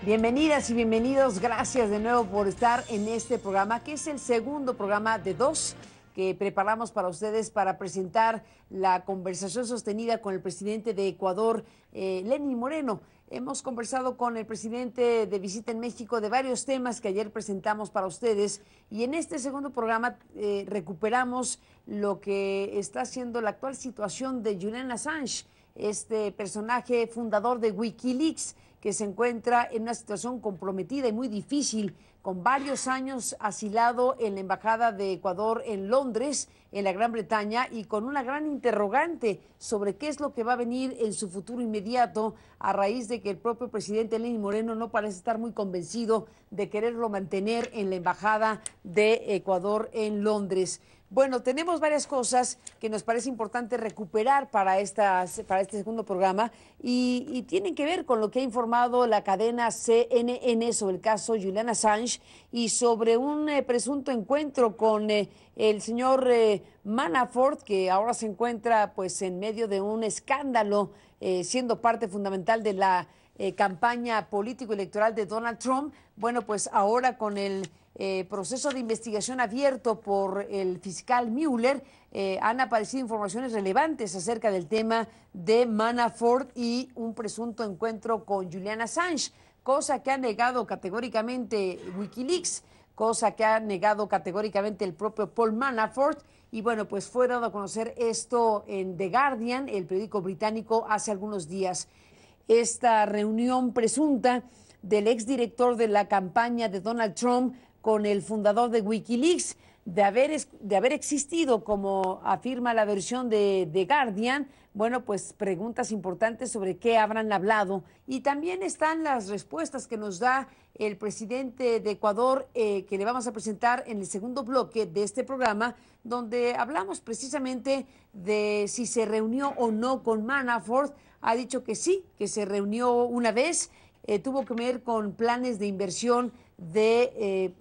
Bienvenidas y bienvenidos, gracias de nuevo por estar en este programa, que es el segundo programa de dos que preparamos para ustedes para presentar la conversación sostenida con el presidente de Ecuador, Lenín Moreno. Hemos conversado con el presidente de visita en México de varios temas que ayer presentamos para ustedes y en este segundo programa recuperamos lo que está haciendo la actual situación de Julian Assange, este personaje fundador de Wikileaks, que se encuentra en una situación comprometida y muy difícil, con varios años asilado en la Embajada de Ecuador en Londres, en la Gran Bretaña, y con una gran interrogante sobre qué es lo que va a venir en su futuro inmediato, a raíz de que el propio presidente Lenín Moreno no parece estar muy convencido de quererlo mantener en la Embajada de Ecuador en Londres. Bueno, tenemos varias cosas que nos parece importante recuperar para este segundo programa y tienen que ver con lo que ha informado la cadena CNN sobre el caso Julian Assange y sobre un presunto encuentro con el señor Manafort, que ahora se encuentra pues en medio de un escándalo, siendo parte fundamental de la campaña político-electoral de Donald Trump. Bueno, pues ahora con el proceso de investigación abierto por el fiscal Mueller, han aparecido informaciones relevantes acerca del tema de Manafort y un presunto encuentro con Julian Assange, cosa que ha negado categóricamente Wikileaks, cosa que ha negado categóricamente el propio Paul Manafort. Y bueno, pues fue dado a conocer esto en The Guardian, el periódico británico, hace algunos días. Esta reunión presunta del exdirector de la campaña de Donald Trump con el fundador de Wikileaks, de haber existido, como afirma la versión de The Guardian, bueno, pues preguntas importantes sobre qué habrán hablado. Y también están las respuestas que nos da el presidente de Ecuador, que le vamos a presentar en el segundo bloque de este programa, donde hablamos precisamente de si se reunió o no con Manafort. Ha dicho que sí, que se reunió una vez, tuvo que ver con planes de inversión de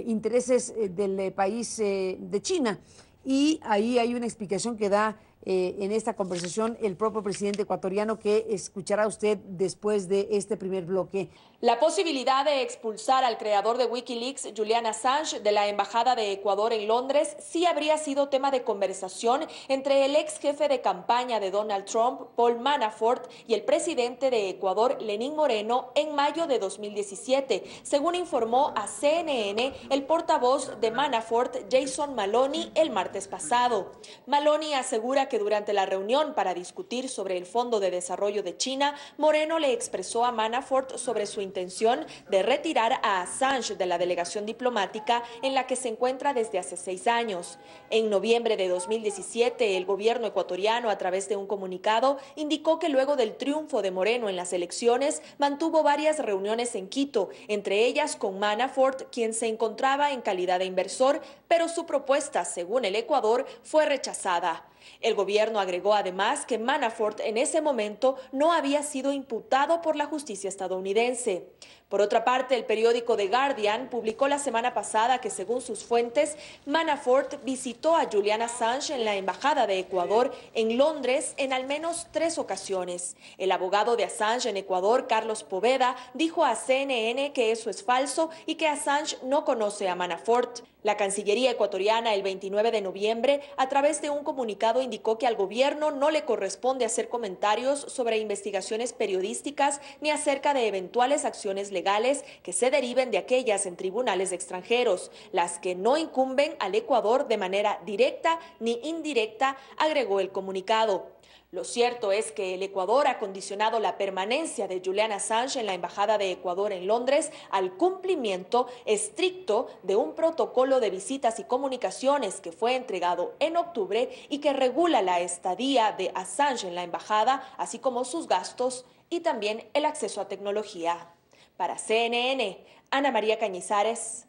intereses del país de China. Y ahí hay una explicación que da en esta conversación el propio presidente ecuatoriano, que escuchará usted después de este primer bloque. La posibilidad de expulsar al creador de Wikileaks, Julian Assange, de la Embajada de Ecuador en Londres, sí habría sido tema de conversación entre el ex jefe de campaña de Donald Trump, Paul Manafort, y el presidente de Ecuador, Lenín Moreno, en mayo de 2017, según informó a CNN el portavoz de Manafort, Jason Maloney, el martes pasado. Maloney asegura que durante la reunión para discutir sobre el Fondo de Desarrollo de China, Moreno le expresó a Manafort sobre su intención de retirar a Assange de la delegación diplomática en la que se encuentra desde hace 6 años. En noviembre de 2017, el gobierno ecuatoriano, a través de un comunicado, indicó que luego del triunfo de Moreno en las elecciones, mantuvo varias reuniones en Quito, entre ellas con Manafort, quien se encontraba en calidad de inversor, pero su propuesta, según el Ecuador, fue rechazada. El gobierno agregó además que Manafort en ese momento no había sido imputado por la justicia estadounidense. Por otra parte, el periódico The Guardian publicó la semana pasada que, según sus fuentes, Manafort visitó a Julian Assange en la Embajada de Ecuador en Londres en al menos 3 ocasiones. El abogado de Assange en Ecuador, Carlos Poveda, dijo a CNN que eso es falso y que Assange no conoce a Manafort. La Cancillería ecuatoriana, el 29 de noviembre, a través de un comunicado, indicó que al gobierno no le corresponde hacer comentarios sobre investigaciones periodísticas ni acerca de eventuales acciones legales que se deriven de aquellas en tribunales extranjeros, las que no incumben al Ecuador de manera directa ni indirecta, agregó el comunicado. Lo cierto es que el Ecuador ha condicionado la permanencia de Julian Assange en la Embajada de Ecuador en Londres al cumplimiento estricto de un protocolo de visitas y comunicaciones que fue entregado en octubre y que regula la estadía de Assange en la embajada, así como sus gastos y también el acceso a tecnología. Para CNN, Ana María Cañizares,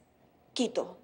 Quito.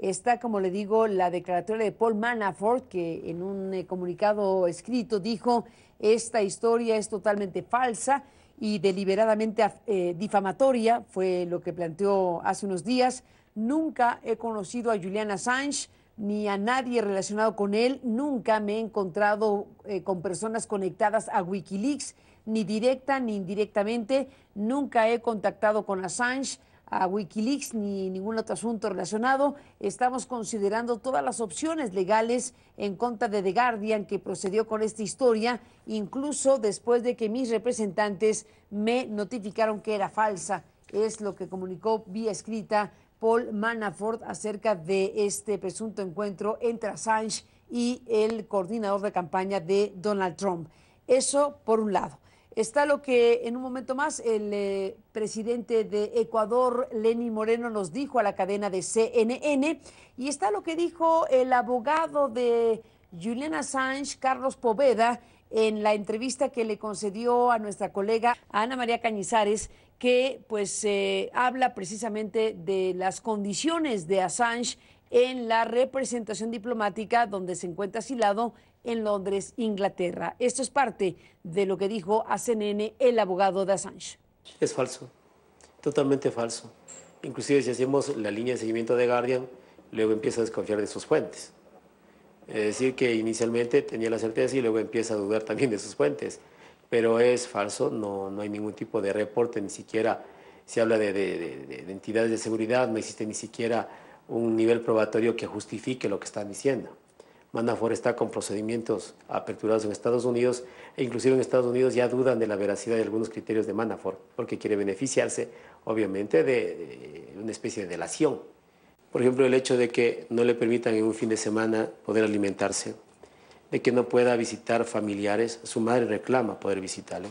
Está, como le digo, la declaratoria de Paul Manafort, que en un comunicado escrito dijo: esta historia es totalmente falsa y deliberadamente difamatoria, fue lo que planteó hace unos días. Nunca he conocido a Julian Assange ni a nadie relacionado con él, nunca me he encontrado con personas conectadas a Wikileaks, ni directa ni indirectamente. Nunca he contactado con Assange, a Wikileaks ni ningún otro asunto relacionado. Estamos considerando todas las opciones legales en contra de The Guardian, que procedió con esta historia, incluso después de que mis representantes me notificaron que era falsa. Es lo que comunicó vía escrita Paul Manafort acerca de este presunto encuentro entre Assange y el coordinador de campaña de Donald Trump. Eso por un lado. Está lo que en un momento más el presidente de Ecuador, Lenín Moreno, nos dijo a la cadena de CNN, y está lo que dijo el abogado de Julian Assange, Carlos Poveda, en la entrevista que le concedió a nuestra colega Ana María Cañizares, que pues habla precisamente de las condiciones de Assange en la representación diplomática donde se encuentra asilado en Londres, Inglaterra. Esto es parte de lo que dijo a CNN el abogado de Assange. Es falso, totalmente falso. Inclusive si hacemos la línea de seguimiento de Guardian, luego empieza a desconfiar de sus fuentes. Es decir, que inicialmente tenía la certeza y luego empieza a dudar también de sus fuentes. Pero es falso, no hay ningún tipo de reporte, ni siquiera se habla de entidades de seguridad, no existe ni siquiera un nivel probatorio que justifique lo que están diciendo. Manafort está con procedimientos aperturados en Estados Unidos e inclusive en Estados Unidos ya dudan de la veracidad de algunos criterios de Manafort porque quiere beneficiarse, obviamente, de una especie de delación. Por ejemplo, el hecho de que no le permitan en un fin de semana poder alimentarse, de que no pueda visitar familiares, su madre reclama poder visitarle.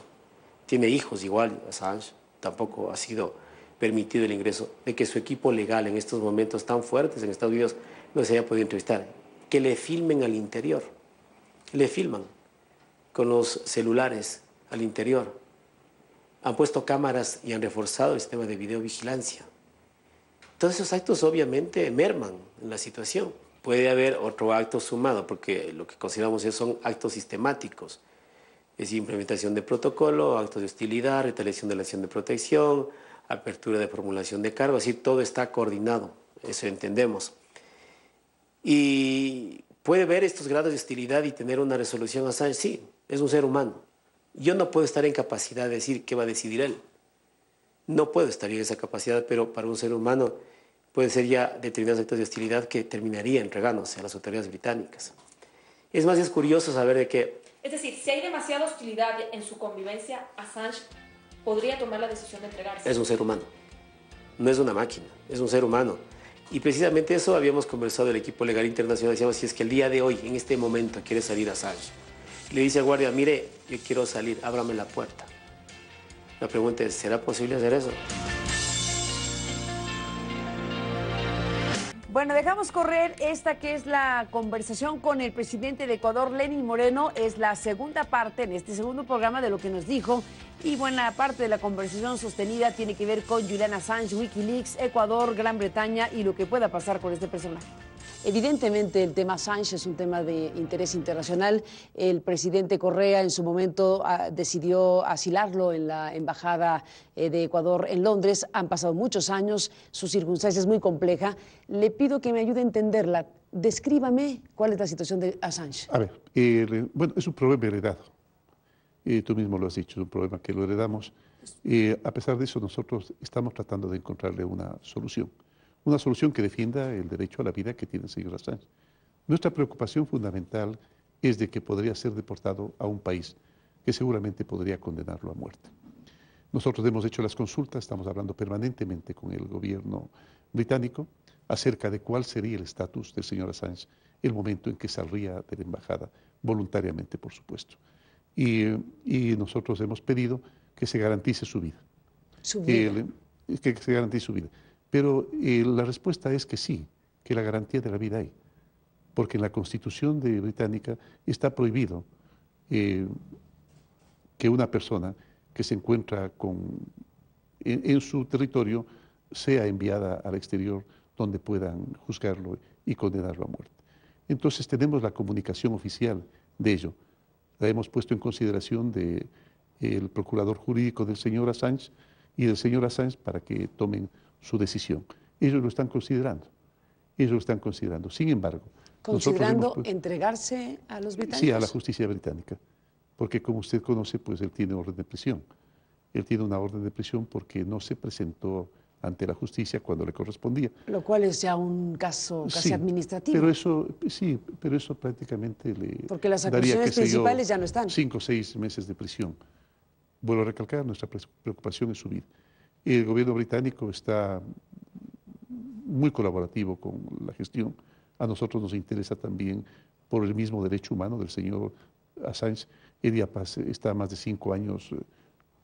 Tiene hijos igual, Assange, tampoco ha sido permitido el ingreso, de que su equipo legal en estos momentos tan fuertes en Estados Unidos no se haya podido entrevistar. Que le filmen al interior, le filman con los celulares al interior. Han puesto cámaras y han reforzado el sistema de videovigilancia. Todos esos actos obviamente merman en la situación. Puede haber otro acto sumado, porque lo que consideramos son actos sistemáticos. Es implementación de protocolo, actos de hostilidad, retaliación de la acción de protección, apertura de formulación de cargo, es decir, todo está coordinado, eso entendemos. Y puede ver estos grados de hostilidad y tener una resolución a Assange, sí, es un ser humano. Yo no puedo estar en capacidad de decir qué va a decidir él. No puedo estar en esa capacidad, pero para un ser humano puede ser ya determinados actos de hostilidad que terminaría entregándose a las autoridades británicas. Es más, es curioso saber de que... Es decir, si hay demasiada hostilidad en su convivencia, Assange podría tomar la decisión de entregarse. Es un ser humano, no es una máquina, es un ser humano. Y precisamente eso habíamos conversado el equipo legal internacional. Decíamos, si es que el día de hoy, en este momento, quiere salir Assange, le dice al guardia, mire, yo quiero salir, ábrame la puerta. La pregunta es, ¿será posible hacer eso? Bueno, dejamos correr esta que es la conversación con el presidente de Ecuador, Lenín Moreno. Es la segunda parte en este segundo programa de lo que nos dijo. Y buena parte de la conversación sostenida tiene que ver con Julian Assange, Wikileaks, Ecuador, Gran Bretaña y lo que pueda pasar con este personaje. Evidentemente el tema Assange es un tema de interés internacional. El presidente Correa en su momento decidió asilarlo en la embajada de Ecuador en Londres. Han pasado muchos años, su circunstancia es muy compleja. Le pido que me ayude a entenderla. Descríbame cuál es la situación de Assange. A ver, bueno, es un problema heredado. Tú mismo lo has dicho, es un problema que lo heredamos. A pesar de eso, nosotros estamos tratando de encontrarle una solución que defienda el derecho a la vida que tiene el señor Assange. Nuestra preocupación fundamental es de que podría ser deportado a un país que seguramente podría condenarlo a muerte. Nosotros hemos hecho las consultas, estamos hablando permanentemente con el gobierno británico acerca de cuál sería el estatus del señor Assange el momento en que saldría de la embajada, voluntariamente, por supuesto. Y nosotros hemos pedido que se garantice su vida. ¿Su vida? Que se garantice su vida. Pero la respuesta es que sí, que la garantía de la vida hay. Porque en la Constitución británica está prohibido que una persona que se encuentra en su territorio sea enviada al exterior donde puedan juzgarlo y condenarlo a muerte. Entonces tenemos la comunicación oficial de ello. La hemos puesto en consideración del procurador jurídico del señor Assange y del señor Assange para que tomen su decisión. Ellos lo están considerando. Ellos lo están considerando. Sin embargo, ¿considerando entregarse a los británicos? Sí, a la justicia británica. porque como usted conoce, pues él tiene orden de prisión. Él tiene una orden de prisión porque no se presentó ante la justicia cuando le correspondía. Lo cual es ya un caso casi Sí, administrativo. pero eso, sí, pero eso prácticamente le Porque las daría, acusaciones qué sé yo, principales ya no están. 5 o 6 meses de prisión. Vuelvo a recalcar, nuestra preocupación es su vida. El gobierno británico está muy colaborativo con la gestión. A nosotros nos interesa también, por el mismo derecho humano del señor Assange, él está más de 5 años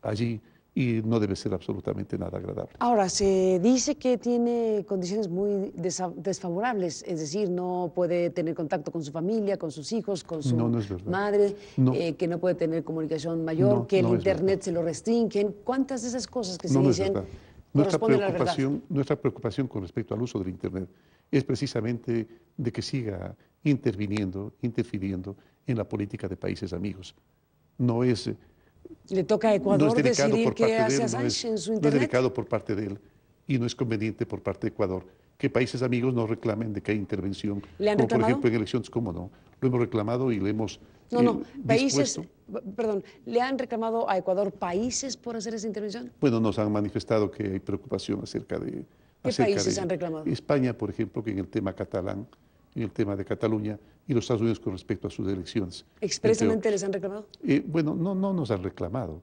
allí y no debe ser absolutamente nada agradable. Ahora, se dice que tiene condiciones muy desfavorables, es decir, no puede tener contacto con su familia, con sus hijos, con su No es verdad. madre, No. Que no puede tener comunicación mayor, No, que el no es internet verdad. se lo restringen. ¿Cuántas de esas cosas que se No es dicen verdad. corresponden a la verdad? Nuestra preocupación con respecto al uso del Internet es precisamente de que siga interfiriendo en la política de países amigos. No es, ¿Le toca a Ecuador no es delicado decidir por qué parte de hace él, Assange en su no es internet? delicado por parte de él y no es conveniente por parte de Ecuador que países amigos no reclamen de que hay intervención, ¿Le han como por reclamado? ejemplo en elecciones, ¿cómo no? Lo hemos reclamado y le hemos Países, dispuesto. perdón, ¿le han reclamado a Ecuador países por hacer esa intervención? Bueno, nos han manifestado que hay preocupación acerca de... ¿Qué acerca países de han reclamado? España, por ejemplo, que en el tema catalán, en el tema de Cataluña, y los Estados Unidos con respecto a sus elecciones. ¿Expresamente les han reclamado? Bueno, no nos han reclamado,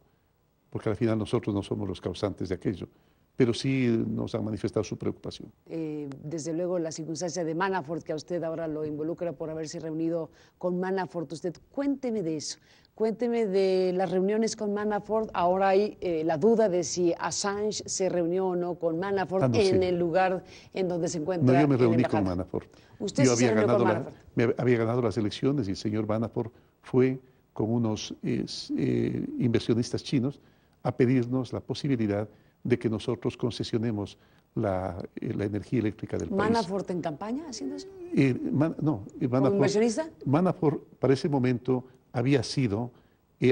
porque al final nosotros no somos los causantes de aquello, pero sí nos han manifestado su preocupación. Desde luego la circunstancia de Manafort, que a usted ahora lo involucra por haberse reunido con Manafort. Usted, cuénteme de eso, cuénteme de las reuniones con Manafort. Ahora hay la duda de si Assange se reunió o no con Manafort en el lugar en donde se encuentra. No, yo me reuní en la con embajada. Manafort. ¿Usted yo se reunió con Manafort? había ganado las elecciones y el señor Manafort fue con unos inversionistas chinos a pedirnos la posibilidad de que nosotros concesionemos la energía eléctrica del país. ¿Manafort en campaña haciendo eso? ¿Como inversionista? Manafort para ese momento había sido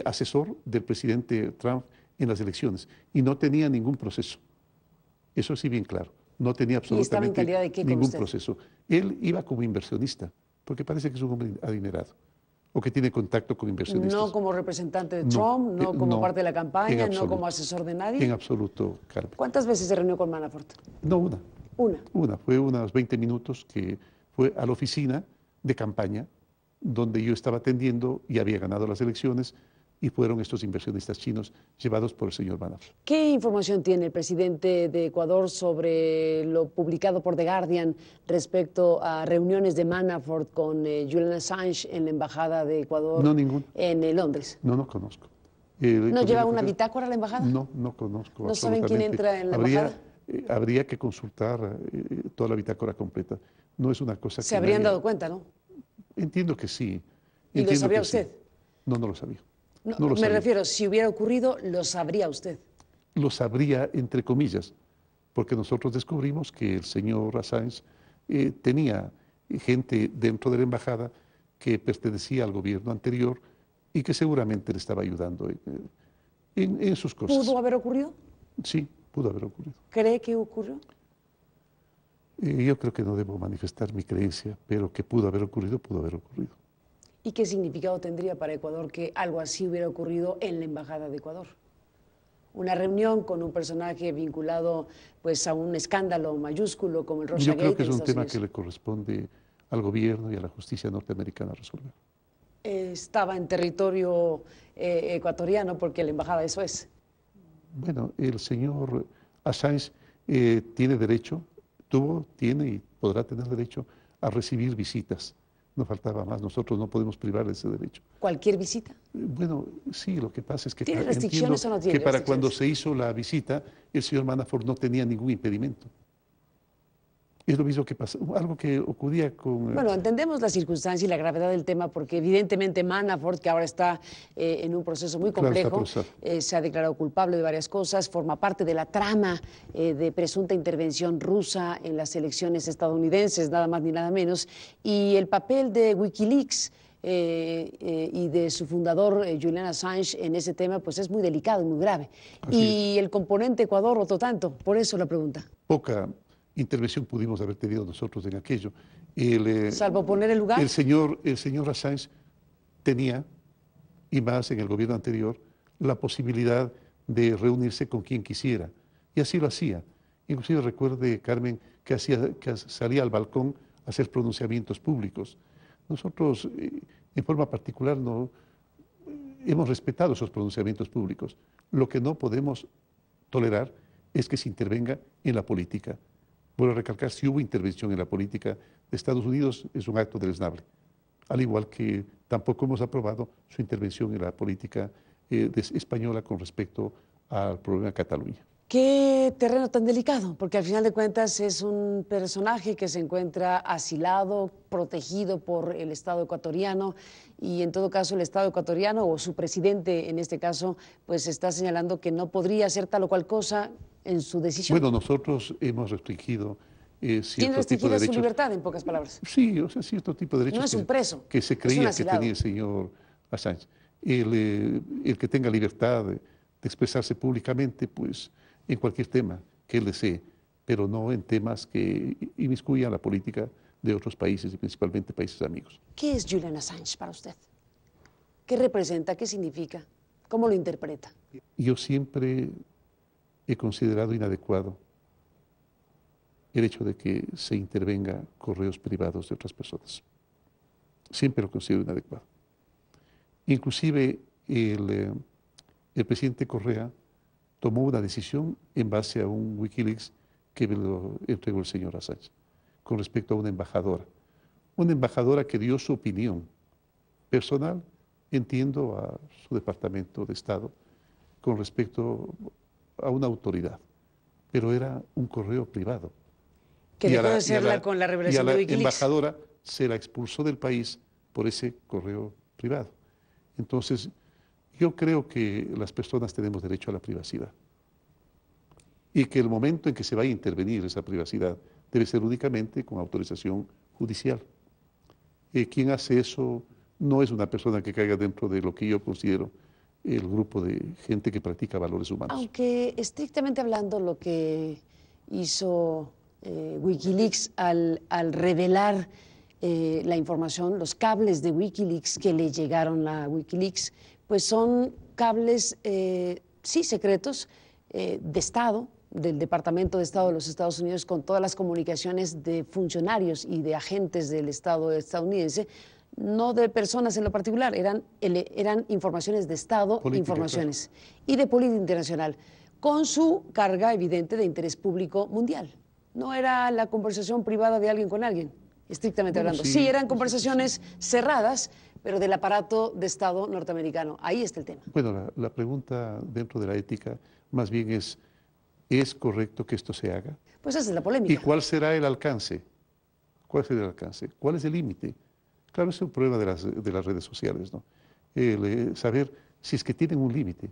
asesor del presidente Trump en las elecciones y no tenía ningún proceso. Eso sí, bien claro. No tenía absolutamente estaba en calidad de qué con ningún usted? proceso. Él iba como inversionista, porque parece que es un hombre adinerado o que tiene contacto con inversionistas. No como representante de Trump, no como parte de la campaña, no como asesor de nadie. En absoluto, Carmen. ¿Cuántas veces se reunió con Manafort? No, una. Una. Fue unos 20 minutos que fue a la oficina de campaña donde yo estaba atendiendo y había ganado las elecciones y fueron estos inversionistas chinos llevados por el señor Manafort. ¿Qué información tiene el presidente de Ecuador sobre lo publicado por The Guardian respecto a reuniones de Manafort con Julian Assange en la embajada de Ecuador en Londres? No conozco. ¿No lleva una bitácora a la embajada? No conozco. ¿No saben quién entra en la embajada? Habría que consultar toda la bitácora completa. No es una cosa que... Se habrían dado cuenta, ¿no? Entiendo que sí. ¿Y lo sabía usted? No lo sabía. Me refiero, si hubiera ocurrido, lo sabría usted. Lo sabría, entre comillas, porque nosotros descubrimos que el señor Assange tenía gente dentro de la embajada que pertenecía al gobierno anterior y que seguramente le estaba ayudando en sus cosas. ¿Pudo haber ocurrido? Sí, pudo haber ocurrido. ¿Cree que ocurrió? Yo creo que no debo manifestar mi creencia, pero que pudo haber ocurrido, pudo haber ocurrido. ¿Y qué significado tendría para Ecuador que algo así hubiera ocurrido en la Embajada de Ecuador? Una reunión con un personaje vinculado pues, a un escándalo mayúsculo como el Russiagate. Yo creo que es un tema que le corresponde al gobierno y a la justicia norteamericana resolver. Estaba en territorio ecuatoriano porque la embajada eso es. Bueno, el señor Assange tiene derecho, tiene y podrá tener derecho a recibir visitas. No faltaba más, nosotros no podemos privar de ese derecho. ¿Cualquier visita? Bueno, sí, lo que pasa es que ¿Tiene restricciones o no tiene que para restricciones? cuando se hizo la visita, el señor Manafort no tenía ningún impedimento. Es lo mismo que pasó, algo que ocurría con... Bueno, entendemos la circunstancia y la gravedad del tema porque evidentemente Manafort, que ahora está en un proceso muy complejo, se ha declarado culpable de varias cosas, forma parte de la trama de presunta intervención rusa en las elecciones estadounidenses, nada más ni nada menos, y el papel de Wikileaks y de su fundador Julian Assange en ese tema pues es muy delicado y muy grave. Y el componente Ecuador otro tanto, por eso la pregunta. Poca intervención pudimos haber tenido nosotros en aquello. Salvo poner el lugar. El señor Assange tenía y más en el gobierno anterior, la posibilidad de reunirse con quien quisiera. Y así lo hacía. Inclusive recuerde, Carmen, que salía al balcón a hacer pronunciamientos públicos. Nosotros, en forma particular, no hemos respetado esos pronunciamientos públicos. Lo que no podemos tolerar es que se intervenga en la política. Vuelvo a recalcar, si hubo intervención en la política de Estados Unidos, es un acto deleznable. Al igual que tampoco hemos aprobado su intervención en la política española con respecto al problema de Cataluña. ¿Qué terreno tan delicado? Porque al final de cuentas es un personaje que se encuentra asilado, protegido por el Estado ecuatoriano y en todo caso el Estado ecuatoriano o su presidente en este caso pues está señalando que no podría hacer tal o cual cosa en su decisión. Bueno, nosotros hemos restringido ¿Tiene restringida su libertad, en pocas palabras? Sí, o sea, cierto tipo de derechos no es un preso, que se creía que tenía el señor Assange. El que tenga libertad de expresarse públicamente, pues en cualquier tema que él desee, pero no en temas que inmiscuyan la política de otros países y principalmente países amigos. ¿Qué es Julian Assange para usted? ¿Qué representa? ¿Qué significa? ¿Cómo lo interpreta? Yo siempre he considerado inadecuado el hecho de que se intervenga correos privados de otras personas. Siempre lo considero inadecuado. Inclusive el presidente Correa tomó una decisión en base a un Wikileaks que me lo entregó el señor Assange con respecto a una embajadora que dio su opinión personal, entiendo, a su departamento de Estado con respecto a una autoridad, pero era un correo privado. Que dejó de serla con la revelación de Wikileaks. Y a la embajadora se la expulsó del país por ese correo privado. Entonces, yo creo que las personas tenemos derecho a la privacidad y que el momento en que se vaya a intervenir esa privacidad debe ser únicamente con autorización judicial. Quien hace eso no es una persona que caiga dentro de lo que yo considero el grupo de gente que practica valores humanos. Aunque estrictamente hablando lo que hizo Wikileaks al revelar la información, los cables de Wikileaks que le llegaron a Wikileaks, pues son cables, sí, secretos, de Estado, del Departamento de Estado de los Estados Unidos, con todas las comunicaciones de funcionarios y de agentes del Estado estadounidense, no de personas en lo particular, eran informaciones de Estado, política, informaciones, claro, y de política internacional, con su carga evidente de interés público mundial. No era la conversación privada de alguien con alguien, estrictamente hablando. Sí, eran conversaciones cerradas, pero del aparato de Estado norteamericano. Ahí está el tema. Bueno, la pregunta dentro de la ética más bien ¿es correcto que esto se haga? Pues esa es la polémica. ¿Y cuál será el alcance? ¿Cuál será el alcance? ¿Cuál es el límite? Claro, es un problema de las redes sociales, ¿no? Saber si es que tienen un límite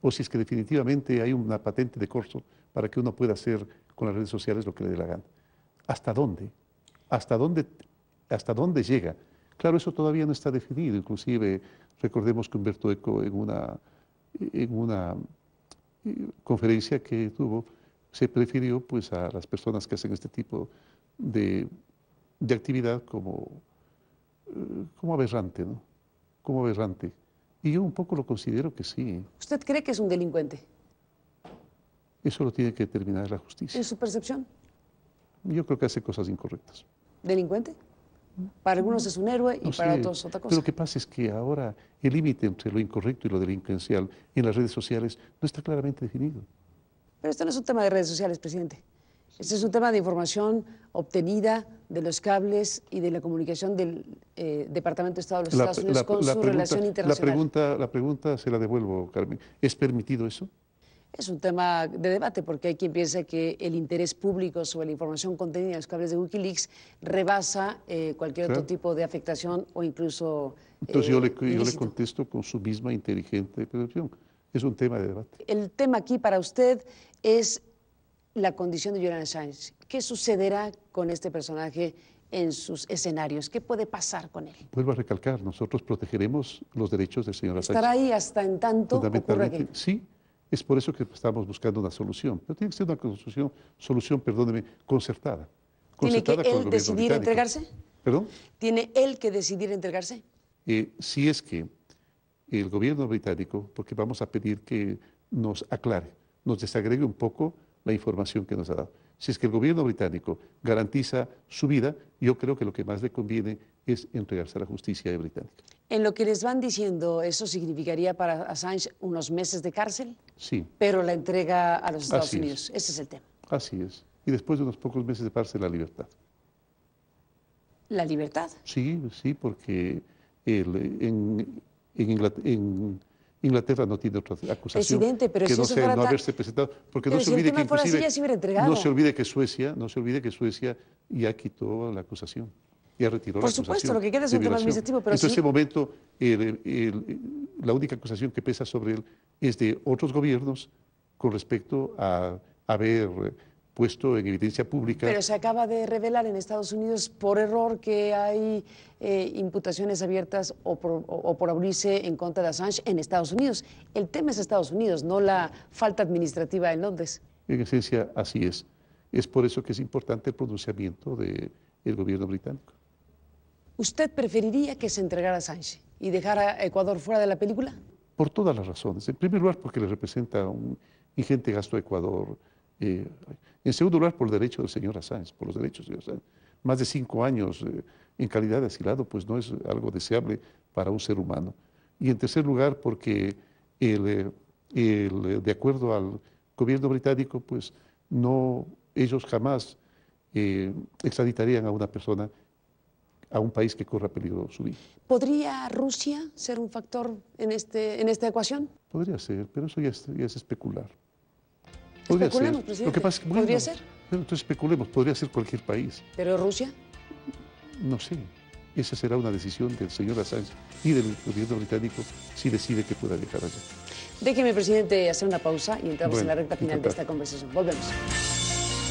o si es que definitivamente hay una patente de corso para que uno pueda hacer con las redes sociales lo que le dé la gana. ¿Hasta dónde? ¿Hasta dónde llega? Claro, eso todavía no está definido. Inclusive, recordemos que Humberto Eco en una conferencia que tuvo, se prefirió pues, a las personas que hacen este tipo de actividad como aberrante, ¿no? Como aberrante. Y yo un poco lo considero que sí. ¿Usted cree que es un delincuente? Eso lo tiene que determinar la justicia. ¿En su percepción? Yo creo que hace cosas incorrectas. ¿Delincuente? Para algunos es un héroe y para otros otra cosa. Pero lo que pasa es que ahora el límite entre lo incorrecto y lo delincuencial en las redes sociales no está claramente definido. Pero esto no es un tema de redes sociales, presidente. Este es un tema de información obtenida de los cables y de la comunicación del Departamento de Estado de los Estados Unidos con su relación internacional. La pregunta se la devuelvo, Carmen. ¿Es permitido eso? Es un tema de debate porque hay quien piensa que el interés público sobre la información contenida en los cables de Wikileaks rebasa cualquier otro tipo de afectación o incluso Entonces yo le contesto con su misma inteligente percepción. Es un tema de debate. El tema aquí para usted es la condición de Julian Assange. ¿Qué sucederá con este personaje en sus escenarios? ¿Qué puede pasar con él? Vuelvo a recalcar, nosotros protegeremos los derechos del señor Assange. ¿Estará ahí hasta en tanto ocurra aquello? Sí. Es por eso que estamos buscando una solución. Pero tiene que ser una solución, perdóneme, concertada. ¿Tiene que él decidir entregarse? ¿Perdón? ¿Tiene él que decidir entregarse? Si es que el gobierno británico, porque vamos a pedir que nos aclare, nos desagregue un poco la información que nos ha dado. Si es que el gobierno británico garantiza su vida, yo creo que lo que más le conviene es entregarse a la justicia británica. En lo que les van diciendo, ¿eso significaría para Assange unos meses de cárcel? Sí. Pero la entrega a los Estados Así Unidos. Ese es el tema. Así es. Y después de unos pocos meses de cárcel, la libertad. ¿La libertad? Sí, sí, porque en Inglaterra no tiene otra acusación. Presidente, pero que si no eso sea fuera no tan... haberse presentado, porque Pero no se si el olvide tema que fuera así, inclusive ya se hubiera entregado. no se olvide que Suecia ya quitó la acusación, ya retiró Por la acusación. supuesto, lo que queda es de un tema violación. administrativo, pero Entonces, sí... en ese momento, la única acusación que pesa sobre él es de otros gobiernos con respecto a haber puesto en evidencia pública. Pero se acaba de revelar en Estados Unidos por error que hay imputaciones abiertas o por abrirse en contra de Assange en Estados Unidos. El tema es Estados Unidos, no la falta administrativa en Londres. En esencia, así es. Es por eso que es importante el pronunciamiento del gobierno británico. ¿Usted preferiría que se entregara Assange y dejara a Ecuador fuera de la película? Por todas las razones. En primer lugar, porque le representa un ingente gasto a Ecuador. En segundo lugar, por el derecho del señor Assange, por los derechos del señor Assange. Más de 5 años en calidad de asilado, pues no es algo deseable para un ser humano. Y en tercer lugar, porque de acuerdo al gobierno británico, pues no, ellos jamás extraditarían a una persona a un país que corra peligro su vida. ¿Podría Rusia ser un factor en esta ecuación? Podría ser, pero eso ya es especular. Especulemos, ser. presidente. Lo que pasa es que, bueno, ¿Podría ser? Pero entonces especulemos, podría ser cualquier país. ¿Pero Rusia? No sé. Esa será una decisión del señor Assange y del gobierno británico si decide que pueda viajar allá. Déjeme, presidente, hacer una pausa y entramos en la recta final de encantado. esta conversación. Volvemos.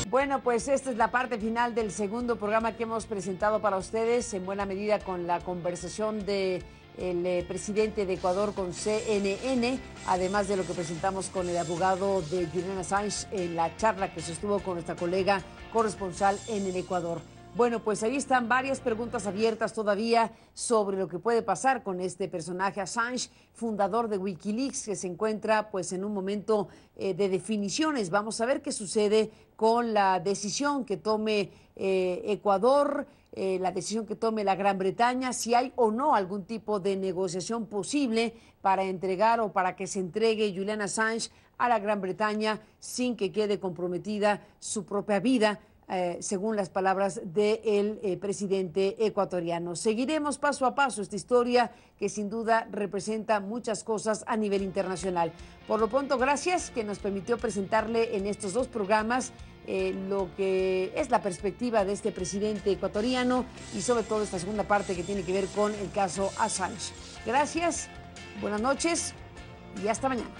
Bueno, pues esta es la parte final del segundo programa que hemos presentado para ustedes, en buena medida con la conversación del presidente de Ecuador con CNN, además de lo que presentamos con el abogado de Julian Assange en la charla que sostuvo con nuestra colega corresponsal en el Ecuador. Bueno, pues ahí están varias preguntas abiertas todavía sobre lo que puede pasar con este personaje Assange, fundador de Wikileaks, que se encuentra pues en un momento de definiciones. Vamos a ver qué sucede con la decisión que tome Ecuador, la decisión que tome la Gran Bretaña, si hay o no algún tipo de negociación posible para entregar o para que se entregue Julian Assange a la Gran Bretaña sin que quede comprometida su propia vida. Según las palabras del presidente ecuatoriano. Seguiremos paso a paso esta historia que sin duda representa muchas cosas a nivel internacional. Por lo pronto, gracias que nos permitió presentarle en estos dos programas lo que es la perspectiva de este presidente ecuatoriano y sobre todo esta segunda parte que tiene que ver con el caso Assange. Gracias, buenas noches y hasta mañana.